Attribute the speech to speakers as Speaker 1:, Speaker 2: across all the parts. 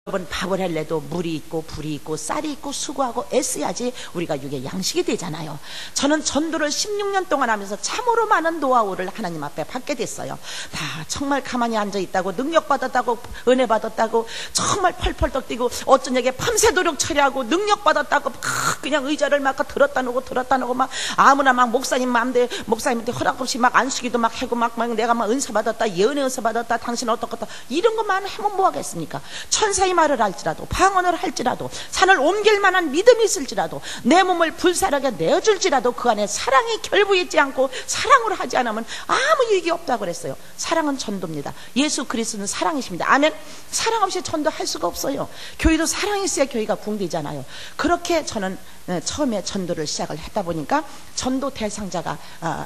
Speaker 1: 여러분, 밥을 할래도 물이 있고 불이 있고 쌀이 있고 수고하고 애써야지 우리가 이게 양식이 되잖아요. 저는 전도를 16년 동안 하면서 참으로 많은 노하우를 하나님 앞에 받게 됐어요. 다 정말 가만히 앉아있다고, 능력받았다고, 은혜받았다고, 정말 펄펄 뛰고, 어쩐 얘기 밤새도록 처리하고, 능력받았다고 그냥 의자를 막 들었다 놓고 막 아무나 막 목사님 마음대로, 목사님한테 허락 없이 막 안수기도 막 하고 막 내가 막 은사 받았다, 예언의 은사 받았다, 당신 어떻겠다, 이런 것만 하면 뭐 하겠습니까? 천사의 말을 할지라도, 방언을 할지라도, 산을 옮길 만한 믿음이 있을지라도, 내 몸을 불사르게 내어줄지라도 그 안에 사랑이 결부있지 않고 사랑으로 하지 않으면 아무 유익이 없다고 그랬어요. 사랑은 전도입니다. 예수 그리스도는 사랑이십니다. 아멘. 사랑 없이 전도할 수가 없어요. 교회도 사랑이 있어야 교회가 붕대잖아요. 그렇게 저는 처음에 전도를 시작을 했다 보니까 전도 대상자가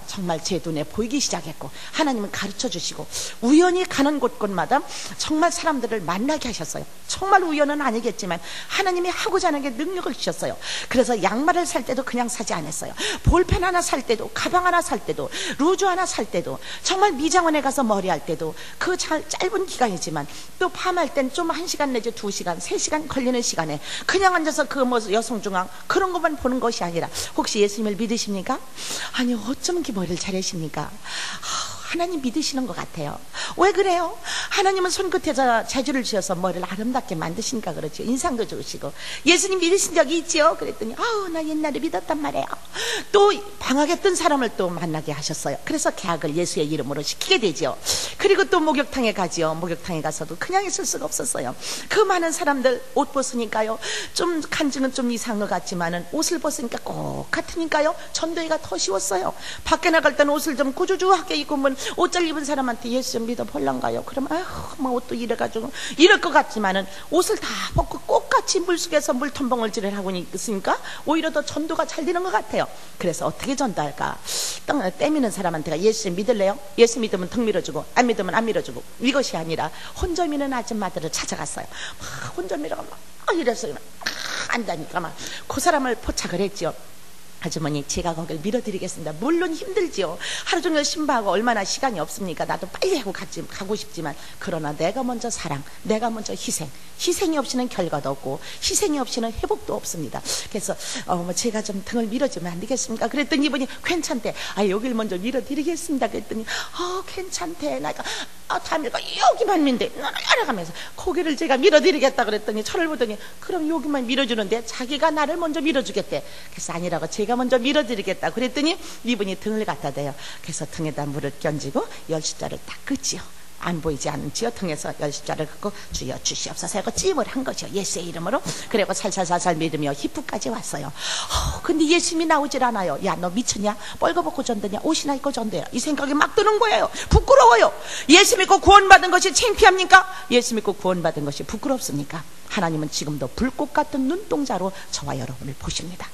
Speaker 1: 정말 제 눈에 보이기 시작했고, 하나님은 가르쳐 주시고, 우연히 가는 곳곳마다 정말 사람들을 만나게 하셨어요. 정말 우연은 아니겠지만 하나님이 하고자 하는 게 능력을 주셨어요. 그래서 양말을 살 때도 그냥 사지 않았어요. 볼펜 하나 살 때도, 가방 하나 살 때도, 루즈 하나 살 때도, 정말 미장원에 가서 머리할 때도, 그 짧은 기간이지만 또 밤할 땐 좀 1시간 내지 2시간, 3시간 걸리는 시간에 그냥 앉아서 그 뭐 여성중앙 그런 것만 보는 것이 아니라, 혹시 예수님을 믿으십니까? 아니, 어쩜 이렇게 머리를 잘하십니까? 하나님 믿으시는 것 같아요. 왜 그래요? 하나님은 손끝에 재주를 주셔서 머리를 아름답게 만드시니까 그렇죠. 인상도 좋으시고. 예수님 믿으신 적이 있지요? 그랬더니 나 옛날에 믿었단 말이에요. 또 방학했던 사람을 또 만나게 하셨어요. 그래서 개학을 예수의 이름으로 시키게 되죠. 그리고 또 목욕탕에 가지요. 목욕탕에 가서도 그냥 있을 수가 없었어요. 그 많은 사람들 옷 벗으니까요, 좀 간증은 좀 이상한 것 같지만은 옷을 벗으니까 꼭 같으니까요, 전도회가 더 쉬웠어요. 밖에 나갈 때는 옷을 좀 구주주하게 입으면 옷 잘 입은 사람한테 예수 좀 믿어 볼란가요? 그러면 뭐 옷도 이래가지고 이럴 것 같지만은 옷을 다 벗고 똑같이 물속에서 물텀벙어리를 하고 있으니까 오히려 더 전도가 잘 되는 것 같아요. 그래서 어떻게 전도할까? 떼미는 사람한테가 예수 믿을래요? 예수 믿으면 등 밀어주고, 안 믿으면 안 밀어주고, 이것이 아니라 혼자 미는 아줌마들을 찾아갔어요. 막 혼자 밀어가 막 이랬어요. 안다니까 막 그 사람을 포착을 했죠. 아주머니, 제가 거길 밀어드리겠습니다. 물론 힘들지요. 하루 종일 신바하고 얼마나 시간이 없습니까? 나도 빨리 하고 가고 싶지만, 그러나 내가 먼저 사랑, 내가 먼저 희생이 없이는 결과도 없고, 희생이 없이는 회복도 없습니다. 그래서 제가 좀 등을 밀어주면 안 되겠습니까? 그랬더니 이분이 괜찮대. 여길 먼저 밀어드리겠습니다. 그랬더니 괜찮대. 나가 다 밀고 여기만 민대 알아가면서 고개를 제가 밀어드리겠다 그랬더니 저를 보더니, 그럼 여기만 밀어주는데 자기가 나를 먼저 밀어주겠대. 그래서 아니라고, 제가 먼저 밀어드리겠다 그랬더니 이분이 등을 갖다 대요. 그래서 등에다 물을 끼얹고 10십자를 딱 긋지요. 안 보이지 않지요. 등에서 10십자를 긋고 주여 주시옵소서 하고 찜을 한 거죠. 예수의 이름으로. 그리고 살살살살 믿으며 히프까지 왔어요. 근데 예수님이 나오질 않아요. 야, 너 미쳤냐? 뻘거벗고 전도냐? 옷이나 입고 전도해라. 이 생각이 막 드는 거예요. 부끄러워요. 예수 믿고 구원받은 것이 창피합니까? 예수 믿고 구원받은 것이 부끄럽습니까? 하나님은 지금도 불꽃 같은 눈동자로 저와 여러분을 보십니다.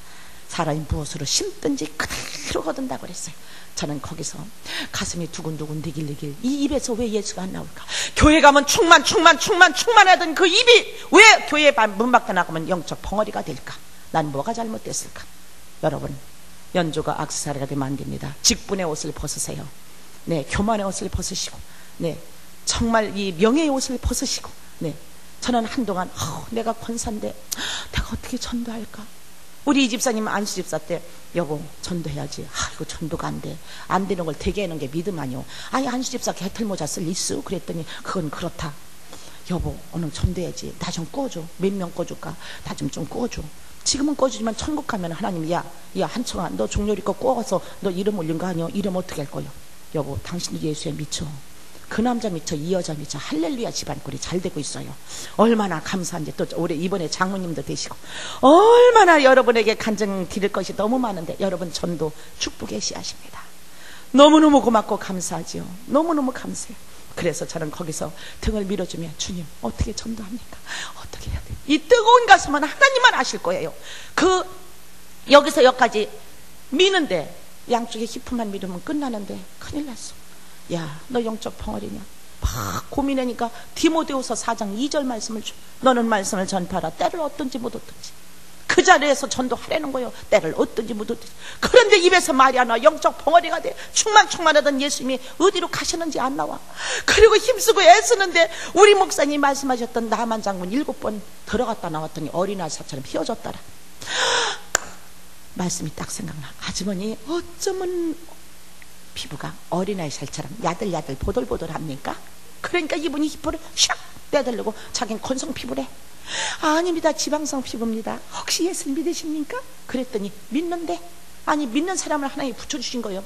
Speaker 1: 사람이 무엇으로 심든지 그대로 거둔다고 그랬어요. 저는 거기서 가슴이 두근두근 니길니길, 이 입에서 왜 예수가 안 나올까? 교회 가면 충만하던 그 입이 왜 교회 문 밖에 나가면 영적 벙어리가 될까? 난 뭐가 잘못됐을까? 여러분, 연조가 악세사리가 되면 안 됩니다. 직분의 옷을 벗으세요. 네, 교만의 옷을 벗으시고, 네, 정말 이 명예의 옷을 벗으시고, 네, 저는 한동안 내가 권사인데 내가 어떻게 전도할까? 우리 집사님은 안수 집사 때, 여보 전도해야지. 이거 전도가 안 되는 걸 되게 하는 게 믿음 아니오. 안수 집사 개털 모자 쓸 있어? 그랬더니 그건 그렇다. 여보 오늘 전도해야지. 나 좀 꺼줘. 몇 명 꺼줄까? 나 좀 꺼줘. 지금은 꺼주지만 천국 가면 하나님이 야 한청아, 너 종료리 거 꺼서 너 이름 올린 거 아니오? 이름 어떻게 할 거요? 여보 당신이 예수에 미쳐. 그 남자 미쳐, 이 여자 미쳐. 할렐루야 집안꼴이 잘 되고 있어요. 얼마나 감사한지. 또 올해 이번에 장모님도 되시고, 얼마나 여러분에게 간증 드릴 것이 너무 많은데, 여러분 전도 축복의 씨앗입니다. 너무너무 고맙고 감사하지요. 너무너무 감사해요. 그래서 저는 거기서 등을 밀어주면, 주님 어떻게 전도합니까? 어떻게 해야 돼요? 이 뜨거운 가슴은 하나님만 아실 거예요. 여기서 여기까지 미는데 양쪽에 히프만 밀으면 끝나는데 큰일 났어. 야, 너 영적 벙어리냐? 막 고민하니까 디모데후서 4장 2절 말씀을 줘. 너는 말씀을 전파하라. 때를 얻든지 못 얻든지. 그 자리에서 전도하라는 거예요. 때를 얻든지 못 얻든지. 그런데 입에서 말이 안 나와. 영적 벙어리가 돼. 충만하던 예수님이 어디로 가시는지 안 나와. 그리고 힘쓰고 애쓰는데 우리 목사님이 말씀하셨던 나만 장군 7번 들어갔다 나왔더니 어린아이 사처럼 휘어졌더라. 말씀이 딱 생각나. 아주머니 어쩌면 피부가 어린아이 살처럼 야들야들 보들보들합니까? 그러니까 이분이 히포를 샥 떼들고 자기는 건성 피부래. 아닙니다, 지방성 피부입니다. 혹시 예수 믿으십니까? 그랬더니 믿는데. 아니 믿는 사람을 하나님이 붙여주신 거예요.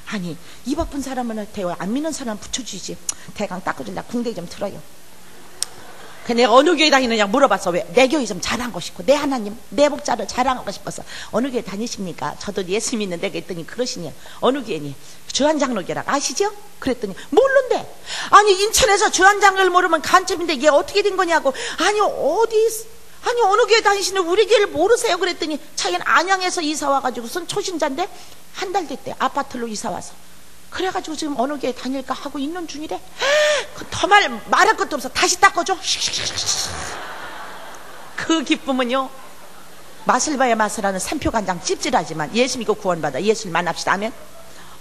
Speaker 1: 아니 입 아픈 사람한테 안 믿는 사람 붙여주지. 대강 닦아줄라 궁뎅이 좀 틀어요. 내가 어느 교회 다니느냐 물어봤어. 왜? 내 교회 좀 자랑하고 싶고 내 하나님 내 목자를 자랑하고 싶어서. 어느 교회 다니십니까? 저도 예수 믿는데. 그랬더니 그러시냐. 어느 교회니? 주한장로교라고 아시죠? 그랬더니 모르는데. 아니 인천에서 주한장로를 모르면 간첩인데 이게 어떻게 된 거냐고. 아니 어느 교회 다니시는 우리 교회를 모르세요? 그랬더니 자기는 안양에서 이사 와가지고선 초신자인데 한 달 됐대. 아파트로 이사 와서. 그래가지고 지금 어느 교회 다닐까 하고 있는 중이래. 더 말할 것도 없어. 다시 닦아줘. 그 기쁨은요 맛을 봐야 맛을 하는 산표간장 찝찝하지만 예수 믿고 구원받아 예수를 만납시다. 아멘.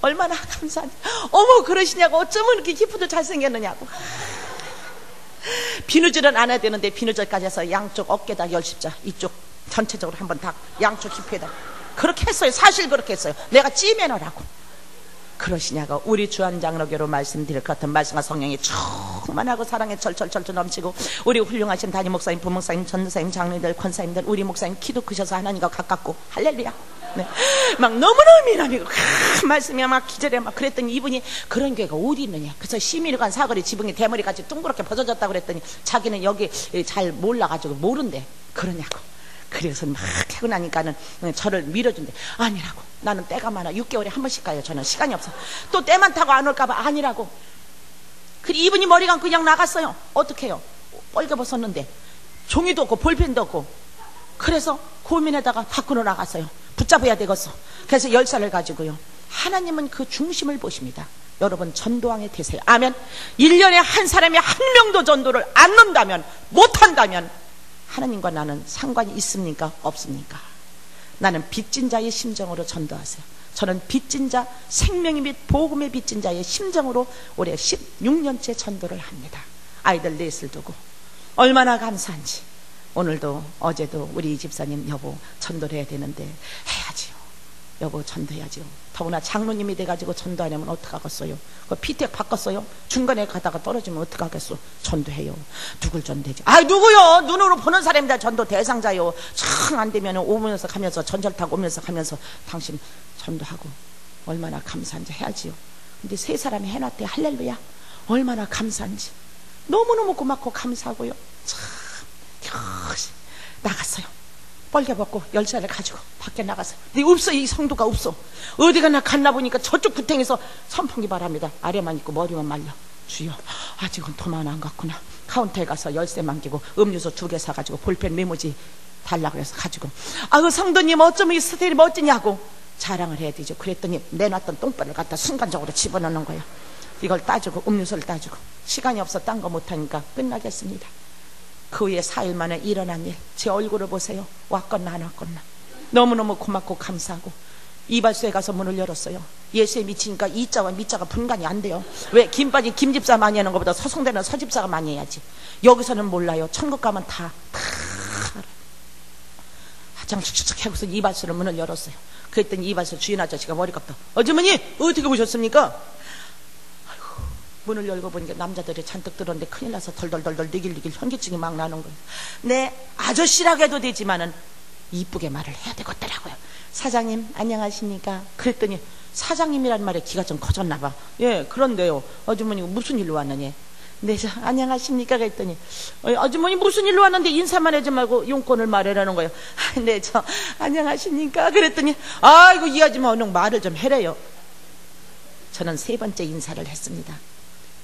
Speaker 1: 얼마나 감사한지. 어머 그러시냐고. 어쩌면 이렇게 기쁘도 잘생겼느냐고. 비누질은 안 해야 되는데 비누질까지 해서 양쪽 어깨다 10십자 이쪽 전체적으로 한번 다 양쪽 힙에다 그렇게 했어요. 사실 그렇게 했어요. 내가 찌매너라고. 그러시냐고. 우리 주한장로교로 말씀드릴 것 같은 말씀과 성령이 충만하고 사랑에 철철철철 넘치고 우리 훌륭하신 담임 목사님, 부목사님, 전도사님, 장로님들, 권사님들 우리 목사님 키도 크셔서 하나님과 가깝고 할렐루야. 네. 막 너무너무 미남이고 말씀이 막 기절해 막. 그랬더니 이분이 그런 교회가 어디 있느냐. 그래서 시민의관 사거리 지붕이 대머리같이 둥그렇게 벗어졌다고 그랬더니 자기는 여기 잘 몰라가지고 모른대. 그러냐고. 그래서 막 하고 나니까는 저를 밀어준대. 아니라고. 나는 때가 많아. 6개월에 한 번씩 가요. 저는 시간이 없어. 또 때만 타고 안 올까봐. 아니라고. 그래 이분이 머리 감고 그냥 나갔어요. 어떻게 해요? 뻘게 벗었는데 종이도 없고 볼펜도 없고. 그래서 고민하다가 밖으로 나갔어요. 붙잡아야 되겠어. 그래서 10살을 가지고요. 하나님은 그 중심을 보십니다. 여러분 전도왕이 되세요. 아멘. 1년에 한 사람이 한 명도 전도를 안 넣는다면 못한다면 하나님과 나는 상관이 있습니까? 없습니까? 나는 빚진 자의 심정으로 전도하세요. 저는 빚진 자, 생명의 빚, 복음의 빚진 자의 심정으로 올해 16년째 전도를 합니다. 아이들 넷을 두고 얼마나 감사한지. 오늘도 어제도 우리 집사님 여보 전도를 해야 되는데 해야지요. 여보 전도해야지요. 더구나 장로님이 돼가지고 전도 안 하면 어떡하겠어요? 그 피택 바꿨어요? 중간에 가다가 떨어지면 어떡하겠어? 전도해요. 누굴 전도해야지? 아 누구요? 눈으로 보는 사람이 다 전도 대상자요. 참 안 되면 오면서 가면서 전철 타고 오면서 가면서 당신 전도하고 얼마나 감사한지 해야지요. 근데 세 사람이 해놨대. 할렐루야. 얼마나 감사한지. 너무너무 고맙고 감사하고요. 참 나갔어요. 뻘개 벗고 10살을 가지고 밖에 나갔어요. 근데 없어. 이 성도가 없어. 어디 가나 갔나 보니까 저쪽 구탱에서 선풍기 바랍니다. 아래만 있고 머리만 말려. 주여 아직은 도만 안 갔구나. 카운터에 가서 열쇠 만기고 음료수 2개 사가지고 볼펜 메모지 달라고 해서 가지고 아그 성도님 어쩌면 이 스타일이 멋지냐고 자랑을 해야 되죠. 그랬더니 내놨던 똥배를 갖다 순간적으로 집어넣는 거예요. 이걸 따주고 음료수를 따주고 시간이 없어 딴 거 못하니까 끝나겠습니다. 그 후에 4일 만에 일어난 일. 제 얼굴을 보세요. 왔건나 안 왔건나. 너무너무 고맙고 감사하고 이발소에 가서 문을 열었어요. 예수에 미치니까 이자와 미자가 분간이 안 돼요. 왜? 김빠지 김집사 많이 하는 것보다 서성대는 서집사가 많이 해야지. 여기서는 몰라요. 천국 가면 다 화장 촉촉 하고서 이발소를 문을 열었어요. 그랬더니 이발소 주인 아저씨가 머리 깎다. 아주머니 어떻게 오셨습니까? 문을 열고 보니까 남자들이 잔뜩 들었는데 큰일 나서 덜덜덜덜 니길니길 현기증이 막 나는 거예요. 네 아저씨라고 해도 되지만은 이쁘게 말을 해야 되겠더라고요. 사장님 안녕하십니까? 그랬더니 사장님이란 말에 기가 좀 커졌나 봐. 예 그런데요 아주머니 무슨 일로 왔느냐? 네 저 안녕하십니까? 그랬더니 아주머니 무슨 일로 왔는데 인사만 하지 말고 용건을 말해라는 거예요. 네 저 안녕하십니까? 그랬더니 아이고 이 아줌마 얼른 말을 좀 해래요. 저는 3번째 인사를 했습니다.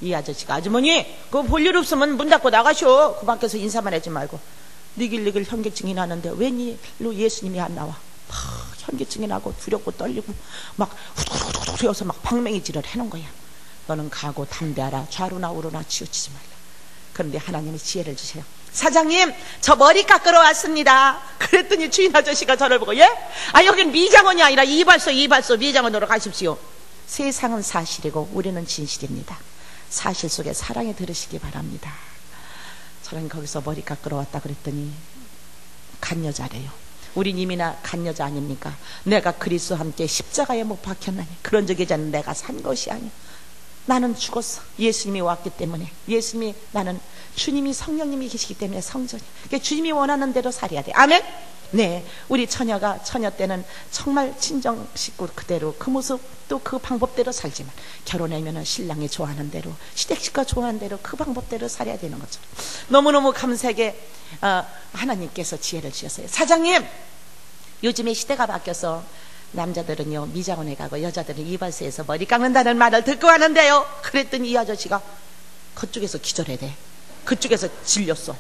Speaker 1: 이 아저씨가 아주머니 그거 볼 일 없으면 문 닫고 나가쇼. 그 밖에서 인사만 하지 말고. 니길니길 현기증이 나는데 웬일로 예수님이 안 나와. 막 현기증이 나고 두렵고 떨리고 막 후두둑두둑 되어서 막 방맹이질을 해놓은 거야. 너는 가고 담대하라. 좌로나 우로나 치우치지 말라. 그런데 하나님이 지혜를 주세요. 사장님, 저 머리 깎으러 왔습니다. 그랬더니 주인 아저씨가 저를 보고, 예? 아, 여긴 미장원이 아니라 이발소 미장원으로 가십시오. 세상은 사실이고 우리는 진실입니다. 사실 속에 사랑이 들으시기 바랍니다. 저는 거기서 머리 깎으러 왔다 그랬더니 간 여자래요. 우린 이미나 간 여자 아닙니까? 내가 그리스도와 함께 십자가에 못 박혔나니 그런 적이 잖아. 내가 산 것이 아니야. 나는 죽었어. 예수님이 왔기 때문에. 예수님이, 나는 주님이 성령님이 계시기 때문에 성전이. 그러니까 주님이 원하는 대로 살아야 돼. 아멘? 네, 우리 처녀 때는 정말 친정 식구 그대로 그 모습 또 그 방법대로 살지만 결혼하면은 신랑이 좋아하는 대로, 시댁식구가 좋아하는 대로 그 방법대로 살아야 되는 거죠. 너무너무 감사하게 하나님께서 지혜를 주셨어요. 사장님, 요즘에 시대가 바뀌어서 남자들은요 미장원에 가고 여자들은 이발소에서 머리 깎는다는 말을 듣고 하는데요. 그랬더니 이 아저씨가 그쪽에서 기절해대. 그쪽에서 질렸어.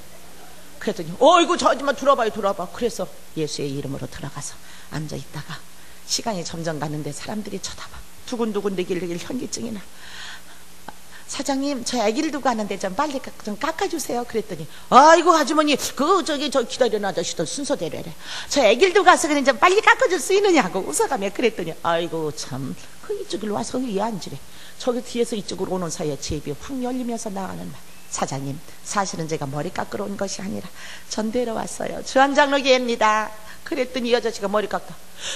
Speaker 1: 그랬더니 어이구 저 아줌마 들어봐. 그래서 예수의 이름으로 들어가서 앉아있다가 시간이 점점 가는데 사람들이 쳐다봐. 두근두근 느낄 현기증이 나. 사장님, 저 아기를 두고 가는데 좀 빨리 좀 깎아주세요. 그랬더니 아이고 아주머니 저 기다리는 아저씨들 순서대로 해래. 저 아기를 두고 가서 그냥 좀 빨리 깎아줄 수 있느냐고 웃어가며. 그랬더니 아이고 참 그 이쪽으로 와서 왜 앉으래. 저기 뒤에서 이쪽으로 오는 사이에 제 입이 확 열리면서 나가는 말. 사장님, 사실은 제가 머리 깎으러 온 것이 아니라 전대로 왔어요. 주한장로교회입니다. 그랬더니 이 아저씨가 머리 깎다.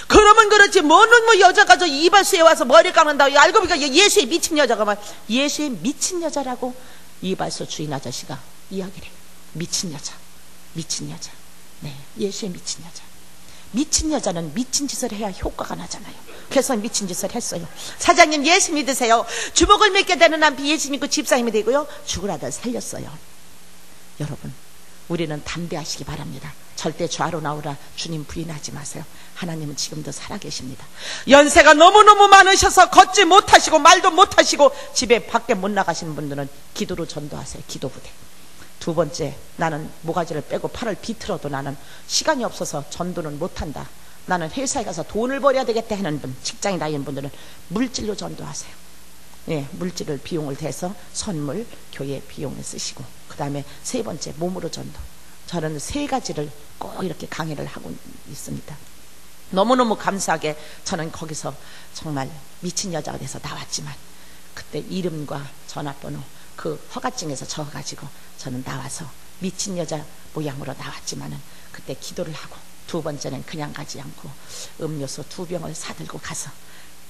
Speaker 1: 그러면 그렇지 뭐는 뭐 여자가 저 이발소에 와서 머리 깎는다. 알고 보니까 예수에 미친 여자가 말. 예수에 미친 여자라고 이발소 주인 아저씨가 이야기를 해. 미친 여자. 네, 예수에 미친 여자. 미친 여자는 미친 짓을 해야 효과가 나잖아요. 그래서 미친 짓을 했어요. 사장님, 예수 믿으세요. 주먹을 맺게 되는 남편 예수 믿고 집사님이 되고요, 죽을 아들 살렸어요. 여러분, 우리는 담대하시기 바랍니다. 절대 좌로 나오라 주님 부인하지 마세요. 하나님은 지금도 살아계십니다. 연세가 너무너무 많으셔서 걷지 못하시고 말도 못하시고 집에 밖에 못 나가시는 분들은 기도로 전도하세요. 기도부대. 두 번째, 나는 모가지를 빼고 팔을 비틀어도 나는 시간이 없어서 전도는 못한다. 나는 회사에 가서 돈을 벌어야 되겠다 하는 분, 직장에 다니는 분들은 물질로 전도하세요. 예, 물질을 비용을 대서 선물, 교회 비용을 쓰시고, 그 다음에 세 번째, 몸으로 전도. 저는 세 가지를 꼭 이렇게 강의를 하고 있습니다. 너무너무 감사하게 저는 거기서 정말 미친 여자가 돼서 나왔지만, 그때 이름과 전화번호 그 허가증에서 적어가지고 저는 나와서 미친 여자 모양으로 나왔지만은 그때 기도를 하고, 두 번째는 그냥 가지 않고 음료수 2병을 사들고 가서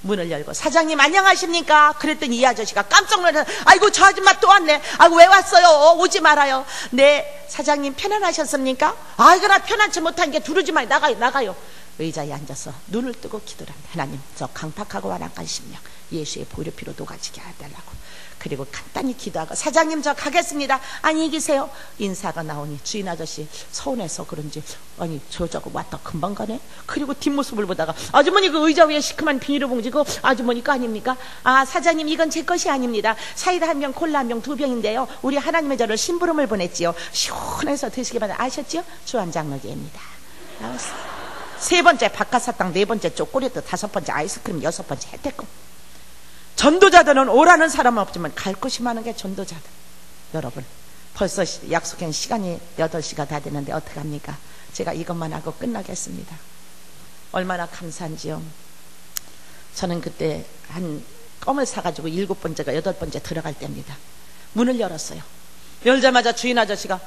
Speaker 1: 문을 열고, 사장님 안녕하십니까? 그랬더니 이 아저씨가 깜짝 놀라서, 아이고 저 아줌마 또 왔네. 아이고 왜 왔어요? 오지 말아요. 네, 사장님 편안하셨습니까? 아이고 나 편안치 못한 게 두르지 마요. 나가요. 의자에 앉아서 눈을 뜨고 기도를 합니다. 하나님, 저 강팍하고 완악한 심령 예수의 보혈피로 녹아지게 해달라고. 그리고 간단히 기도하고, 사장님 저 가겠습니다. 안녕히 계세요. 인사가 나오니 주인 아저씨 서운해서 그런지, 아니 저 저거 왔다 금방 가네. 그리고 뒷모습을 보다가, 아주머니 그 의자 위에 시큼한 비닐봉지 그거 아주머니 거 아닙니까? 아 사장님, 이건 제 것이 아닙니다. 사이다 1병, 콜라 1병, 2병인데요 우리 하나님의 저를 심부름을 보냈지요. 시원해서 드시기 바랍니다. 아셨지요? 주한장로교회입니다. 나왔어요. 세 번째 박하사탕, 네 번째 초콜릿, 다섯 번째 아이스크림, 여섯 번째 혜택금. 전도자들은 오라는 사람은 없지만 갈 곳이 많은 게 전도자들. 여러분, 벌써 약속한 시간이 8시가 다 되는데 어떡합니까? 제가 이것만 하고 끝나겠습니다. 얼마나 감사한지요. 저는 그때 한 껌을 사가지고 7번째가 8번째 들어갈 때입니다. 문을 열었어요. 열자마자 주인 아저씨가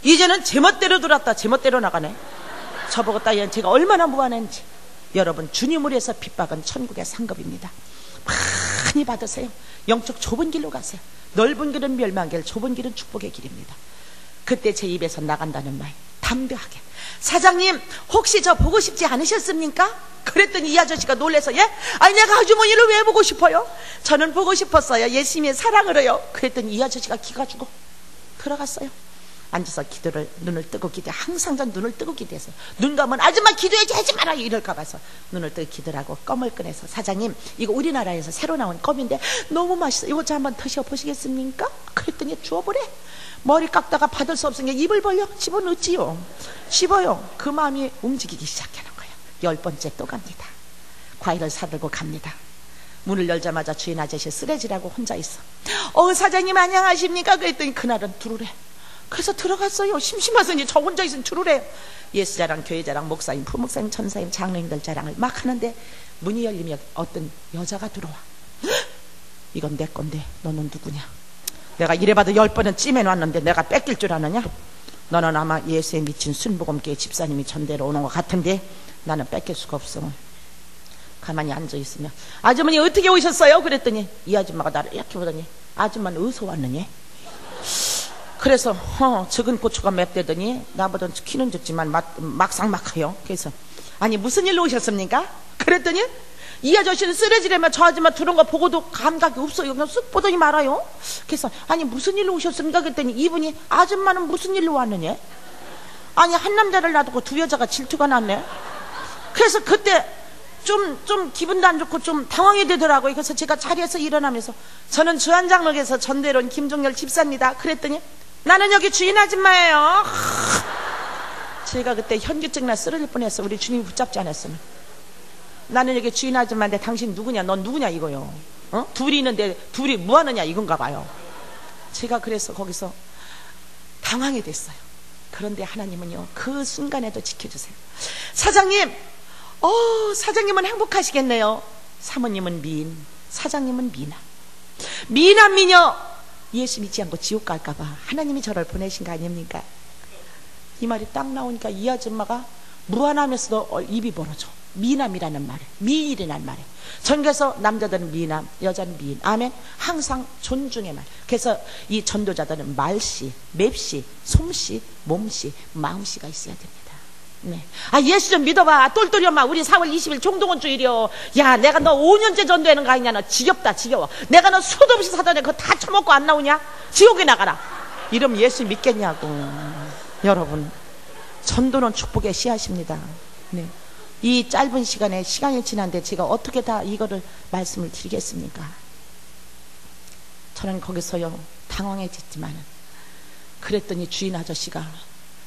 Speaker 1: 이제는 제멋대로 들어왔다 제멋대로 나가네. 저보고 따위는 제가 얼마나 무한한지. 여러분, 주님을 위해서 핍박은 천국의 상급입니다. 많이 받으세요. 영적 좁은 길로 가세요. 넓은 길은 멸망의 길, 좁은 길은 축복의 길입니다. 그때 제 입에서 나간다는 말, 담대하게, 사장님 혹시 저 보고 싶지 않으셨습니까? 그랬더니 이 아저씨가 놀래서, 예? 아니 내가 아주머니를 왜 보고 싶어요? 저는 보고 싶었어요. 예수님의 사랑으로요. 그랬더니 이 아저씨가 기가 죽어 들어갔어요. 앉아서 기도를, 눈을 뜨고 기도해. 항상 전 눈을 뜨고 기도했어요. 눈 감으면 아줌마 기도해야지 하지 마라 이럴까 봐서 눈을 뜨고 기도를 하고 껌을 꺼내서, 사장님 이거 우리나라에서 새로 나온 껌인데 너무 맛있어요. 이거 좀 한번 드셔보시겠습니까? 그랬더니 주워보래. 머리 깎다가 받을 수 없으니까 입을 벌려 집어넣지요. 씹어요. 그 마음이 움직이기 시작하는 거예요. 10번째 또 갑니다. 과일을 사들고 갑니다. 문을 열자마자 주인 아저씨 쓰레지라고 혼자 있어. 사장님 안녕하십니까? 그랬더니 그날은 두루래. 그래서 들어갔어요. 심심해서 이제 저 혼자 있으면 들으래요. 예수 자랑, 교회 자랑, 목사님, 부목사님, 천사님, 장로님들 자랑을 막 하는데 문이 열리면 어떤 여자가 들어와. 이건 내 건데 너는 누구냐? 내가 이래봐도 10번은 찜해놨는데 내가 뺏길 줄 아느냐? 너는 아마 예수에 미친 순복음교회 집사님이 전대로 오는 것 같은데 나는 뺏길 수가 없어. 가만히 앉아있으면 아주머니 어떻게 오셨어요? 그랬더니 이 아줌마가 나를 이렇게 보더니 아줌마는 어디서 왔느냐? 그래서 적은 고추가 맵대더니 나보다 키는 적지만 막상 막해요. 그래서 아니 무슨 일로 오셨습니까? 그랬더니 이 아저씨는 쓰러지려면 저 아줌마 들은 거 보고도 감각이 없어요. 그냥 쓱 보더니 말아요. 그래서 아니 무슨 일로 오셨습니까? 그랬더니 이분이 아줌마는 무슨 일로 왔느냐? 아니 한 남자를 놔두고 두 여자가 질투가 났네. 그래서 그때 좀 기분도 안 좋고 좀 당황이 되더라고요. 그래서 제가 자리에서 일어나면서 저는 주한장로에서 전대로 온 김종열 집사입니다. 그랬더니 나는 여기 주인 아줌마예요. 제가 그때 현기증나 쓰러질 뻔했어. 우리 주님이 붙잡지 않았으면. 나는 여기 주인 아줌마인데 당신 누구냐? 넌 누구냐 이거요. 둘이 있는데 둘이 뭐하느냐 이건가 봐요. 제가 그래서 거기서 당황이 됐어요. 그런데 하나님은요 그 순간에도 지켜주세요. 사장님 사장님은 행복하시겠네요. 사모님은 미인, 사장님은 미남. 미남 미녀 예수 믿지 않고 지옥 갈까봐 하나님이 저를 보내신 거 아닙니까? 이 말이 딱 나오니까 이 아줌마가 무안하면서도 입이 벌어져. 미남이라는 말에, 미인이라는 말에. 전 그래서 남자들은 미남, 여자는 미인. 아멘. 항상 존중의 말. 그래서 이 전도자들은 말씨, 맵씨, 솜씨, 몸씨, 마음씨가 있어야 됩니다. 네. 예수 좀 믿어봐. 똘똘이 엄마 우리 4월 20일 종동원 주일이요. 야 내가 너 5년째 전도하는 거 아니냐? 너 지겹다 지겨워. 내가 너 수도 없이 사전에 그거 다 처먹고 안 나오냐? 지옥에 나가라. 이러면 예수 믿겠냐고. 여러분 전도는 축복의 씨앗입니다. 네. 이 짧은 시간에 시간이 지난데 제가 어떻게 다 이거를 말씀을 드리겠습니까? 저는 거기서요 당황해졌지만 그랬더니 주인 아저씨가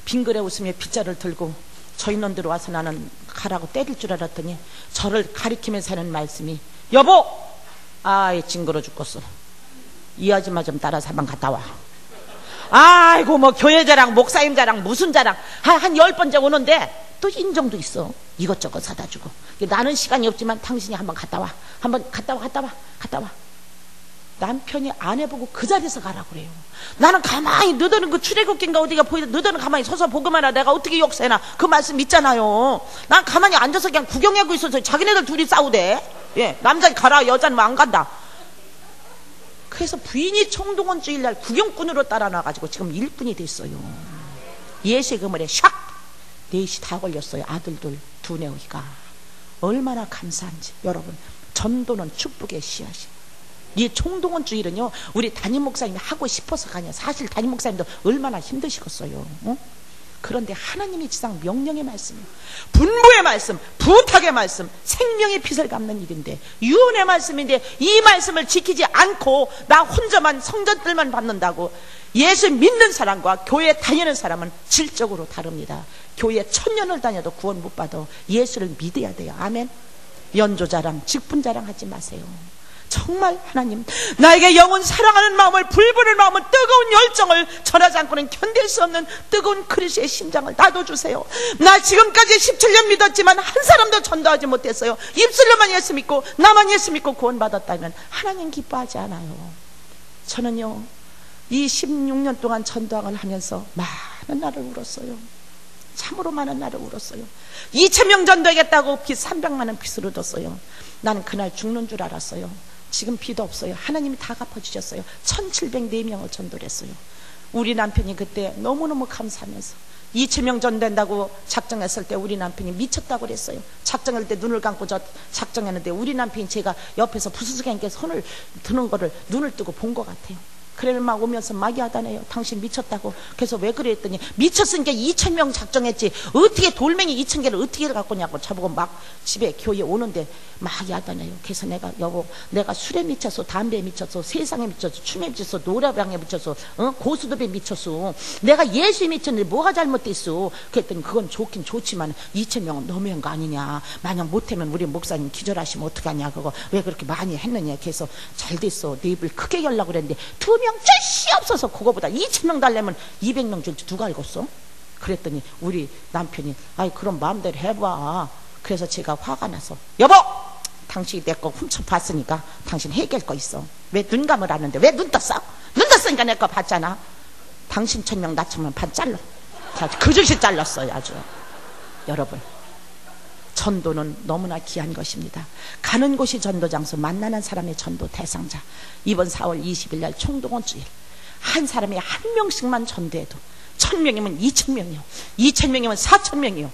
Speaker 1: 빙그레 웃으며 빗자루를 들고 저희 놈들 와서 나는 가라고 때릴 줄 알았더니 저를 가리키면서 하는 말씀이 여보 아이 징그러 죽겠어. 이 아줌마 좀 따라서 한번 갔다 와. 아이고 뭐 교회 자랑 목사님 자랑 무슨 자랑 한 10번째 오는데 또 인정도 있어. 이것저것 사다 주고. 나는 시간이 없지만 당신이 한번 갔다 와. 한번 갔다 와. 남편이 안 해보고 그 자리에서 가라고 그래요. 나는 가만히 너더는 그 출애굽기인가 어디가 보이다 너더는 가만히 서서 보기만 하라. 내가 어떻게 역사해나 그 말씀 있잖아요. 난 가만히 앉아서 그냥 구경하고 있어서 자기네들 둘이 싸우대. 예, 남자는 가라 여자는 뭐 안 간다. 그래서 부인이 청동원 주일날 구경꾼으로 따라 나가지고 지금 일꾼이 됐어요. 예수의 그물에 샥 넷이 다 걸렸어요. 아들들 두 내오기가. 얼마나 감사한지. 여러분 전도는 축복의 씨앗이. 이 총동원 주일은요 우리 담임 목사님이 하고 싶어서 가냐. 사실 담임 목사님도 얼마나 힘드시겠어요. 그런데 하나님이 지상 명령의 말씀이에요. 분부의 말씀, 부탁의 말씀, 생명의 핏을 갚는 일인데 유언의 말씀인데 이 말씀을 지키지 않고 나 혼자만 성전들만 받는다고. 예수 믿는 사람과 교회 다니는 사람은 질적으로 다릅니다. 교회 1000년을 다녀도 구원 못 받아. 예수를 믿어야 돼요. 아멘. 연조 자랑, 직분 자랑 하지 마세요. 정말 하나님 나에게 영혼 사랑하는 마음을 불부는 마음을 뜨거운 열정을 전하지 않고는 견딜 수 없는 뜨거운 그리스도의 심장을 놔둬주세요. 나 지금까지 17년 믿었지만 한 사람도 전도하지 못했어요. 입술로만 예수 믿고 나만 예수 믿고 구원받았다면 하나님 기뻐하지 않아요. 저는요 이 16년 동안 전도학을 하면서 많은 날을 울었어요. 참으로 많은 날을 울었어요. 2000명 전도하겠다고 빚 300만 원 빚을 얻었어요. 나는 그날 죽는 줄 알았어요. 지금 빚도 없어요. 하나님이 다 갚아주셨어요. 1704명을 전도를 했어요. 우리 남편이 그때 너무너무 감사하면서 2000명 전된다고 작정했을 때 우리 남편이 미쳤다고 그랬어요. 작정할 때 눈을 감고 저 작정했는데 우리 남편이 제가 옆에서 부스스하게 손을 드는 거를 눈을 뜨고 본 것 같아요. 그래 막 오면서 막 야단해요. 당신 미쳤다고. 그래서 왜 그래 했더니 미쳤으니까 2000명 작정했지 어떻게 돌멩이 2000개를 어떻게 갖고 오냐고 저보고 막 집에 교회 오는데 막 야단해요. 그래서 내가 여보 내가 술에 미쳤어, 담배에 미쳤어, 세상에 미쳤어, 춤에 미쳤어, 노래방에 미쳤어, 고수톱에 미쳤어. 내가 예수에 미쳤는데 뭐가 잘못됐어. 그랬더니 그건 좋긴 좋지만 2000명은 너무한 거 아니냐. 만약 못하면 우리 목사님 기절하시면 어떡하냐. 그거 왜 그렇게 많이 했느냐. 그래서 잘 됐어. 내 입을 크게 열라고 그랬는데 2명 200명 절시 없어서 그거보다 2,000명 달래면 200명 줄지 누가 알겠어? 그랬더니 우리 남편이 아이 그럼 마음대로 해봐. 그래서 제가 화가 나서 여보 당신이 내 거 훔쳐봤으니까 당신 해결 거 있어. 왜 눈 감으라는데 왜 눈 떴어? 눈 떴으니까 내 거 봤잖아. 당신 1,000명 나 1,000명 반 잘라. 그 즉시 잘랐어요. 아주. 여러분 전도는 너무나 귀한 것입니다. 가는 곳이 전도 장소, 만나는 사람의 전도 대상자. 이번 4월 20일 날 총동원 주일 한 사람이 한 명씩만 전도해도 1,000명이면 2,000명이요 2,000명이면 4,000명이요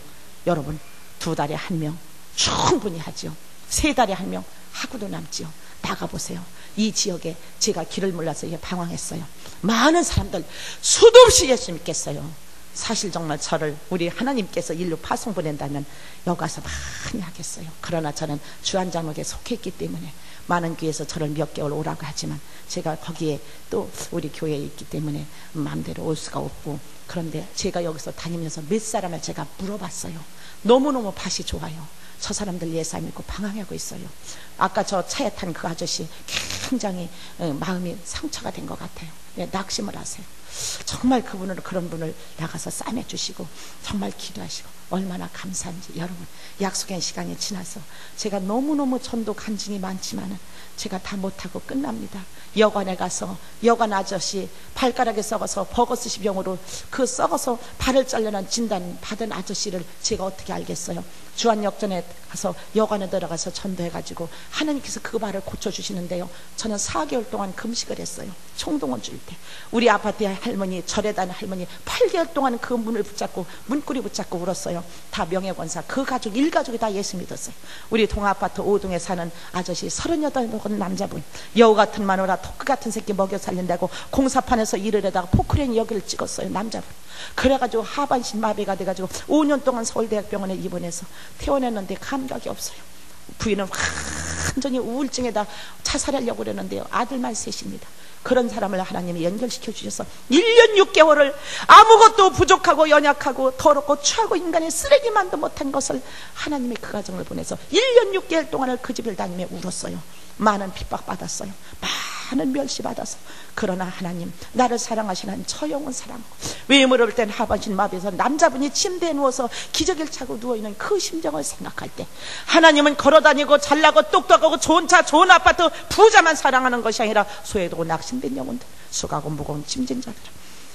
Speaker 1: 여러분 2달에 1명 충분히 하죠. 3달에 1명 하고도 남지요. 나가보세요. 이 지역에 제가 길을 몰라서 방황했어요. 많은 사람들 수도 없이 예수 믿겠어요. 사실 정말 저를 우리 하나님께서 인류 파송 보낸다면 여기 가서 많이 하겠어요. 그러나 저는 주한장로교에 속했기 때문에 많은 교회에서 저를 몇 개월 오라고 하지만 제가 거기에 또 우리 교회에 있기 때문에 마음대로 올 수가 없고, 그런데 제가 여기서 다니면서 몇 사람을 제가 물어봤어요. 너무너무 밭이 좋아요. 저 사람들 예수 믿고 방황하고 있어요. 아까 저 차에 탄 그 아저씨 굉장히 마음이 상처가 된 것 같아요. 낙심을 하세요. 정말 그런 분을 나가서 싸매주시고 정말 기도하시고 얼마나 감사한지. 여러분 약속한 시간이 지나서 제가 너무너무 전도 간증이 많지만은 제가 다 못하고 끝납니다. 여관에 가서 여관 아저씨 발가락에 썩어서 버거스시 병으로 그 썩어서 발을 잘려난 진단 받은 아저씨를 제가 어떻게 알겠어요. 주한역전에 가서 여관에 들어가서 전도해가지고 하나님께서 그 발을 고쳐주시는데요. 저는 4개월 동안 금식을 했어요. 총동원 줄 때 우리 아파트의 할머니, 절에 다니는 할머니 8개월 동안 그 문을 붙잡고 문고리 붙잡고 울었어요. 다 명예권사 그 가족 일가족이 다 예수 믿었어요. 우리 동아파트 5동에 사는 아저씨 38번 남자분 여우 같은 마누라 토크 같은 새끼 먹여 살린다고 공사판에서 일을 하다가 포크레인 여기를 찍었어요. 남자분. 그래가지고 하반신 마비가 돼가지고 5년 동안 서울대학병원에 입원해서 퇴원했는데 감각이 없어요. 부인은 완전히 우울증에다 자살하려고 그러는데요. 아들만 셋입니다. 그런 사람을 하나님이 연결시켜 주셔서 1년 6개월을 아무것도 부족하고 연약하고 더럽고 추하고 인간의 쓰레기만도 못한 것을 하나님이 그 가정을 보내서 1년 6개월 동안을 그 집을 다니며 울었어요. 많은 핍박받았어요. 많은 멸시받아서. 그러나 하나님 나를 사랑하시는 저 영혼 사랑하고 왜 물을 땐 하반신 마비에서 남자분이 침대에 누워서 기저귀를 차고 누워있는 그 심정을 생각할 때 하나님은 걸어다니고 잘나고 똑똑하고 좋은 차 좋은 아파트 부자만 사랑하는 것이 아니라 소외되고 낙심된 영혼들 수고하고 무거운 짐진 자들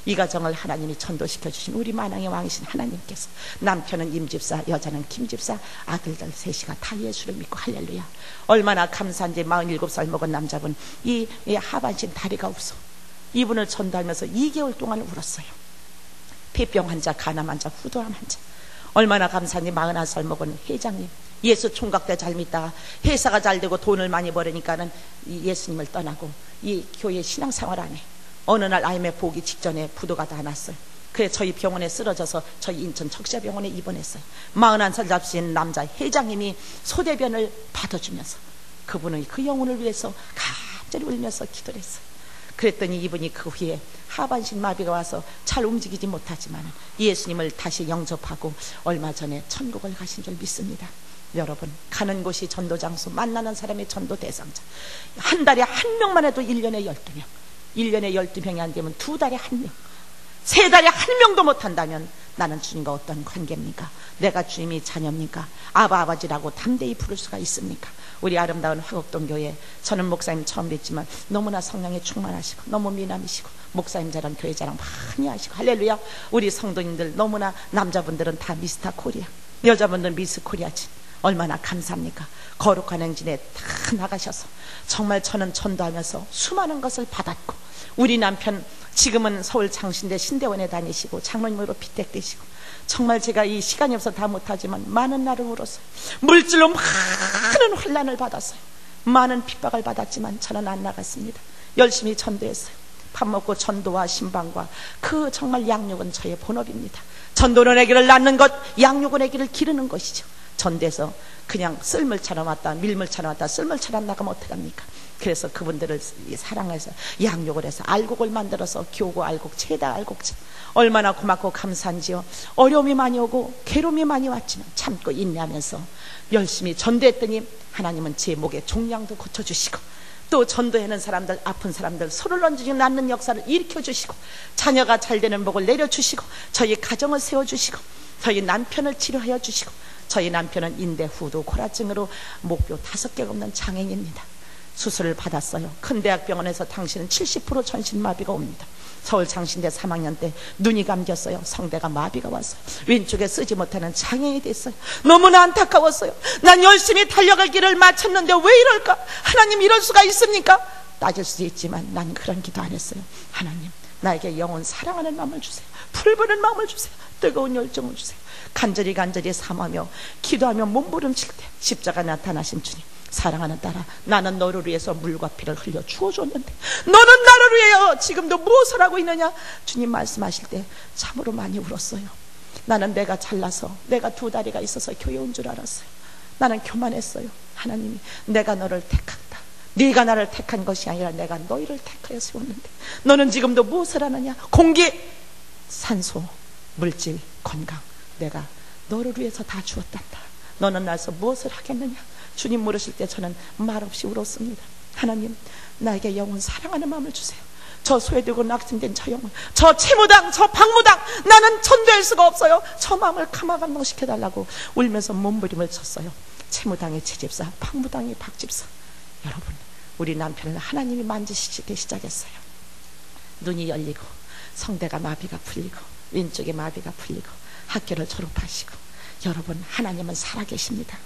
Speaker 1: 이 가정을 하나님이 전도시켜 주신 우리 만왕의 왕이신 하나님께서 남편은 임집사 여자는 김집사 아들들 셋이가 다 예수를 믿고 할렐루야. 얼마나 감사한지. 47살 먹은 남자분 이 하반신 다리가 없어. 이분을 전도하면서 2개월 동안 울었어요. 폐병 환자, 간암 환자, 후두암 환자. 얼마나 감사한지. 41살 먹은 회장님 예수 총각 때 잘 믿다가 회사가 잘 되고 돈을 많이 벌으니까는 예수님을 떠나고 이 교회 신앙생활 안 해. 어느 날 IMF 오기 직전에 부도가 다 났어요. 그래서 저희 병원에 쓰러져서 저희 인천 척자병원에 입원했어요. 41살 잡신 남자 회장님이 소대변을 받아주면서 그분은 그 영혼을 위해서 간절히 울면서 기도를 했어요. 그랬더니 이분이 그 후에 하반신 마비가 와서 잘 움직이지 못하지만 예수님을 다시 영접하고 얼마 전에 천국을 가신 줄 믿습니다. 여러분 가는 곳이 전도장소, 만나는 사람의 전도 대상자. 한 달에 한 명만 해도 1년에 12명, 1년에 12명이 안 되면 2달에 1명, 3달에 1명도 못한다면 나는 주님과 어떤 관계입니까? 내가 주님이 자녀입니까? 아버지라고 담대히 부를 수가 있습니까? 우리 아름다운 화곡동교회, 저는 목사님 처음 뵀지만 너무나 성령에 충만하시고 너무 미남이시고 목사님 자랑 교회 자랑 많이 하시고 할렐루야. 우리 성도님들 너무나 남자분들은 다 미스터 코리아, 여자분들은 미스 코리아지. 얼마나 감사합니까? 거룩한 행진에 다 나가셔서 정말 저는 전도하면서 수많은 것을 받았고 우리 남편 지금은 서울 장신대 신대원에 다니시고 장로님으로 피택되시고 정말 제가 이 시간이 없어 다 못하지만 많은 날을 울었어요. 물질로 많은 환난을 받았어요. 많은 핍박을 받았지만 저는 안 나갔습니다. 열심히 전도했어요. 밥 먹고 전도와 신방과 그 정말 양육은 저의 본업입니다. 전도는 애기를 낳는 것, 양육은 애기를 기르는 것이죠. 전대에서 그냥 썰물처럼 왔다 밀물처럼 왔다 썰물처럼 나가면 어떡합니까? 그래서 그분들을 사랑해서 양육을 해서 알곡을 만들어서 교고 알곡, 채다 알곡 얼마나 고맙고 감사한지요. 어려움이 많이 오고 괴로움이 많이 왔지만 참고 인내하면서 열심히 전도했더니 하나님은 제 목에 종양도 고쳐주시고 또 전도하는 사람들, 아픈 사람들, 소를 얹으시고 낳는 역사를 일으켜주시고, 자녀가 잘 되는 복을 내려주시고, 저희 가정을 세워주시고, 저희 남편을 치료하여 주시고, 저희 남편은 인대 후두 고라증으로 목뼈 5개가 없는 장애인입니다. 수술을 받았어요. 큰 대학병원에서 당신은 70% 전신마비가 옵니다. 서울 장신대 3학년 때 눈이 감겼어요. 성대가 마비가 왔어요. 왼쪽에 쓰지 못하는 장애인이 됐어요. 너무나 안타까웠어요. 난 열심히 달려갈 길을 마쳤는데 왜 이럴까? 하나님, 이럴 수가 있습니까? 따질 수도 있지만 난 그런 기도 안 했어요. 하나님, 나에게 영원 사랑하는 마음을 주세요. 풀부는 마음을 주세요. 뜨거운 열정을 주세요. 간절히 사모하며 기도하며 몸부림칠 때 십자가 나타나신 주님, 사랑하는 딸아, 나는 너를 위해서 물과 피를 흘려 주어줬는데 너는 나를 위하여 지금도 무엇을 하고 있느냐? 주님 말씀하실 때 참으로 많이 울었어요. 나는 내가 잘나서, 내가 2다리가 있어서 교회 온 줄 알았어요. 나는 교만했어요. 하나님이 내가 너를 택한다, 네가 나를 택한 것이 아니라 내가 너희를 택하여 세웠는데 너는 지금도 무엇을 하느냐? 공기, 산소, 물질, 건강, 내가 너를 위해서 다 주었단다. 너는 나서 무엇을 하겠느냐? 주님 물으실 때 저는 말없이 울었습니다. 하나님, 나에게 영원 사랑하는 마음을 주세요. 저 소외되고 낙심된 저 영혼, 저 채무당, 저 박무당, 나는 전도할 수가 없어요. 저 마음을 가마감동시켜달라고 울면서 몸부림을 쳤어요. 채무당이 채집사, 박무당이 박집사. 여러분, 우리 남편을 하나님이 만지시기 시작했어요. 눈이 열리고, 성대가 마비가 풀리고, 왼쪽에 마비가 풀리고, 학교를 졸업하시고. 여러분, 하나님은 살아계십니다.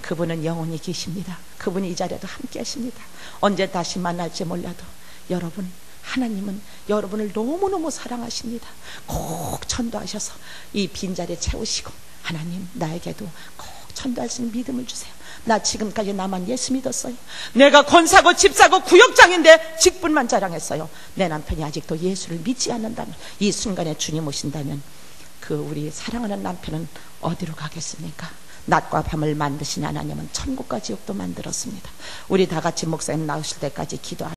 Speaker 1: 그분은 영원히 계십니다. 그분이 이 자리에도 함께 하십니다. 언제 다시 만날지 몰라도 여러분, 하나님은 여러분을 너무너무 사랑하십니다. 꼭 전도하셔서 이 빈자리에 채우시고, 하나님, 나에게도 꼭 전도할 수 있는 믿음을 주세요. 나 지금까지 나만 예수 믿었어요. 내가 권사고 집사고 구역장인데 직분만 자랑했어요. 내 남편이 아직도 예수를 믿지 않는다면, 이 순간에 주님 오신다면 그 우리 사랑하는 남편은 어디로 가겠습니까? 낮과 밤을 만드신 하나님은 천국과 지옥도 만들었습니다. 우리 다 같이 목사님 나오실 때까지 기도하겠습니다.